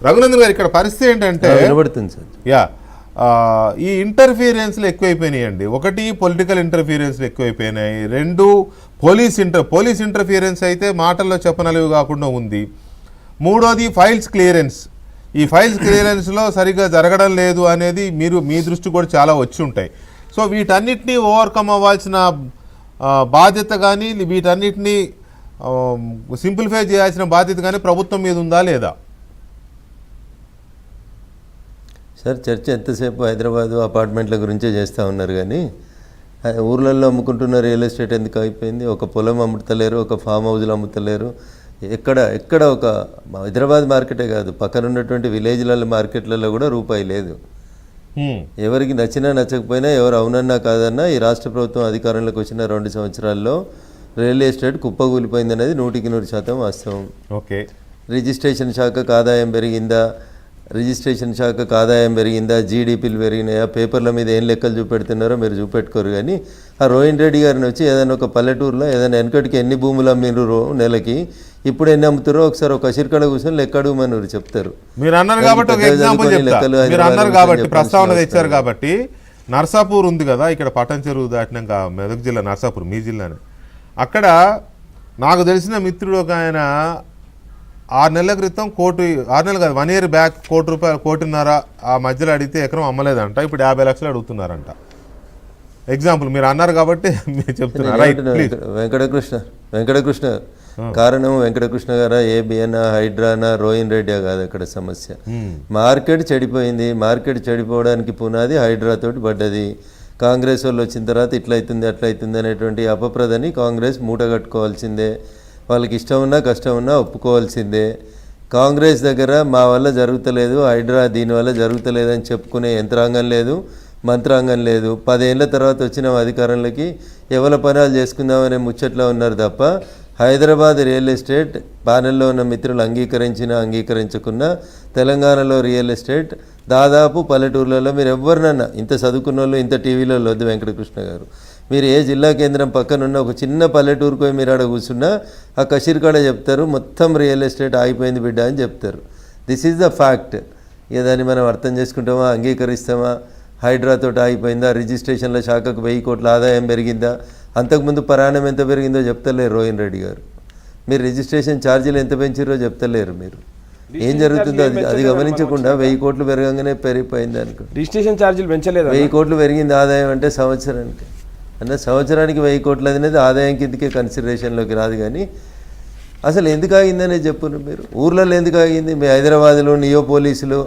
రఘునందన్ గారు ఇక్కడ పరిస్థితి ఏంటంటే వినబడుతుంది సార్. యా ఈ ఇంటర్ఫీరెన్స్లు ఎక్కువైపోయినాయండి. ఒకటి పొలిటికల్ ఇంటర్ఫీరెన్స్లు ఎక్కువైపోయినాయి, రెండు పోలీస్ ఇంటర్ఫీరెన్స్ అయితే మాటల్లో చెప్పనలివి కాకుండా ఉంది. మూడోది ఫైల్స్ క్లియరెన్స్. ఈ ఫైల్స్ క్లియరెన్స్లో సరిగ్గా జరగడం లేదు అనేది మీ దృష్టి కూడా చాలా వచ్చి ఉంటాయి. సో వీటన్నిటినీ ఓవర్కమ్ అవ్వాల్సిన బాధ్యత కానీ వీటన్నిటినీ సింప్లిఫై చేయాల్సిన బాధ్యత కానీ ప్రభుత్వం మీద ఉందా లేదా? సార్ చర్చ ఎంతసేపు హైదరాబాదు అపార్ట్మెంట్ల గురించే చేస్తూ ఉన్నారు, కానీ ఊర్లలో అమ్ముకుంటున్న రియల్ ఎస్టేట్ ఎందుకు అయిపోయింది? ఒక పొలం అమ్ముతలేరు, ఒక ఫామ్ హౌస్లు అమ్ముతలేరు. ఎక్కడ ఒక హైదరాబాద్ మార్కెటే కాదు, పక్కన ఉన్నటువంటి విలేజ్లలో మార్కెట్లలో కూడా రూపాయి లేదు. ఎవరికి నచ్చినా నచ్చకపోయినా, ఎవరు అవునన్నా కాదన్నా, ఈ రాష్ట్ర ప్రభుత్వం అధికారంలోకి వచ్చిన 2 సంవత్సరాల్లో రియల్ ఎస్టేట్ కుప్పకూలిపోయింది అనేది 100% వాస్తవం. ఓకే. రిజిస్ట్రేషన్ శాఖకు ఆదాయం పెరిగిందా? జీడీపీలు పెరిగినాయా? పేపర్ల మీద ఏం లెక్కలు చూపెడుతున్నారో మీరు చూపెట్టుకోరు. కానీ ఆ రోహిన్ రెడ్డి గారిని వచ్చి ఏదైనా ఒక పల్లెటూరులో ఏదైనా వెనకటికి ఎన్ని భూములు అమ్మిరు నెలకి, ఇప్పుడు ఎన్ని అమ్ముతారో ఒకసారి ఒక కసిరికడ కూర్చొని లెక్క అడుగుమని చెప్తారు. మీరు అన్నారు కాబట్టి ఒక ఎగ్జాంపుల్ చెప్తారు. మీరు అన్నారు కాబట్టి ప్రస్తావన తెచ్చారు కాబట్టి, నర్సాపూర్ ఉంది కదా, ఇక్కడ పట్టణ చెరువు దాటినాక మెదక్ జిల్లా నర్సాపూర్ మీ జిల్లానే. అక్కడ నాకు తెలిసిన మిత్రుడు ఒక ఆయన 6 నెలల క్రితం 1 year బ్యాక్ ₹1.5 కోటి ఆ మధ్యలో అడిగితే ఎకరం అమ్మలేదంట. ఇప్పుడు 50 లక్షలు అడుగుతున్నారంట. ఎగ్జాంపుల్ మీరు అన్నారు కాబట్టి మీరు చెప్తున్నారు. వెంకటకృష్ణ కారణం వెంకటకృష్ణ గారా, ఏబిఎనా, హైడ్రానా, రోహిన్ రెడ్డి కాదు అక్కడ సమస్య. మార్కెట్ చెడిపోయింది. మార్కెట్ చెడిపోవడానికి పునాది హైడ్రా తోటి పడ్డది. కాంగ్రెస్ వాళ్ళు వచ్చిన తర్వాత ఇట్లయితుంది అట్లయితుంది అనేటువంటి అపప్రదని కాంగ్రెస్ మూట కట్టుకోవాల్సిందే. వాళ్ళకి ఇష్టం ఉన్నా కష్టం ఉన్నా ఒప్పుకోవాల్సిందే. కాంగ్రెస్ దగ్గర మా వల్ల జరుగుతలేదు, హైడ్రా దీనివల్ల జరుగుతలేదు అని చెప్పుకునే యంత్రాంగం లేదు, మంత్రాంగం లేదు. 10 ఏళ్ల తర్వాత వచ్చిన అధికారంలోకి ఎవరి పనాలు చేసుకుందామనే ముచ్చట్లో ఉన్నారు తప్ప, హైదరాబాద్ రియల్ ఎస్టేట్ ప్యానెల్లో ఉన్న మిత్రులు అంగీకరించకున్నా తెలంగాణలో రియల్ ఎస్టేట్ దాదాపు పల్లెటూర్లలో మీరు ఎవరినన్నా, ఇంత చదువుకున్న వాళ్ళు ఇంత టీవీలలో వద్దు వెంకటకృష్ణ గారు, మీరు ఏ జిల్లా కేంద్రం పక్కనున్న ఒక చిన్న పల్లెటూరుకు పోయి మీరు ఆడ కూర్చున్నా ఆ కసిరికాడ చెప్తారు మొత్తం రియల్ ఎస్టేట్ ఆగిపోయింది బిడ్డ అని చెప్తారు. This is the fact. ఇక దాన్ని మనం అర్థం చేసుకుంటామా, అంగీకరిస్తామా? హైడ్రాతో ఆగిపోయిందా? రిజిస్ట్రేషన్ల శాఖకు 1000 కోట్ల ఆదాయం పెరిగిందా? అంతకుముందు ప్రయాణం ఎంత పెరిగిందో చెప్తలేరు రోహిన్ రెడ్డి గారు. మీరు రిజిస్ట్రేషన్ ఛార్జీలు ఎంత పెంచారో చెప్తలేరు. మీరు ఏం జరుగుతుందో అది గమనించకుండా 1000 కోట్లు పెరగంగానే పెరిగిపోయింది అనుకో. రిజిస్ట్రేషన్ ఛార్జీలు పెంచలేదు. 1000 కోట్లు పెరిగింది ఆదాయం అంటే సంవత్సరానికి. అంటే సంవత్సరానికి 1000 కోట్లు అనేది ఆదాయం కిందకే కన్సిడరేషన్లోకి రాదు. కానీ అసలు ఎందుకు ఆగిందనే చెప్పు. మీరు ఊర్లలో ఎందుకు ఆగింది? మీ హైదరాబాద్లో నియో పోలీసులు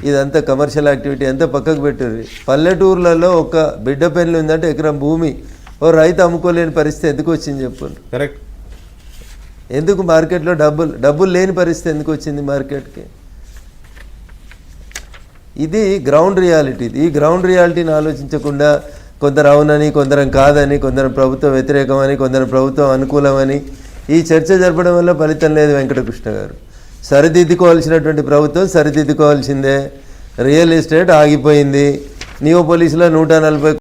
ఇదంతా కమర్షియల్ యాక్టివిటీ అంతా పక్కకు పెట్టారు. పల్లెటూర్లలో ఒక బిడ్డ పెళ్ళి ఉందంటే ఎకరం భూమి ఓ రైతు అమ్ముకోలేని పరిస్థితి ఎందుకు వచ్చింది చెప్పు. కరెక్ట్. ఎందుకు మార్కెట్లో డబ్బులు లేని పరిస్థితి ఎందుకు వచ్చింది మార్కెట్కి? ఇది గ్రౌండ్ రియాలిటీ. ఈ గ్రౌండ్ రియాలిటీని ఆలోచించకుండా కొందరు అవునని, కొందరం కాదని, కొందరు ప్రభుత్వం వ్యతిరేకమని, కొందరు ప్రభుత్వం అనుకూలమని ఈ చర్చ జరపడం వల్ల ఫలితం లేదు. వెంకటకృష్ణ గారు, సరిదిద్దుకోవాల్సినటువంటి ప్రభుత్వం సరిదిద్దుకోవాల్సిందే. రియల్ ఎస్టేట్ ఆగిపోయింది. నియో పోలీసులో 140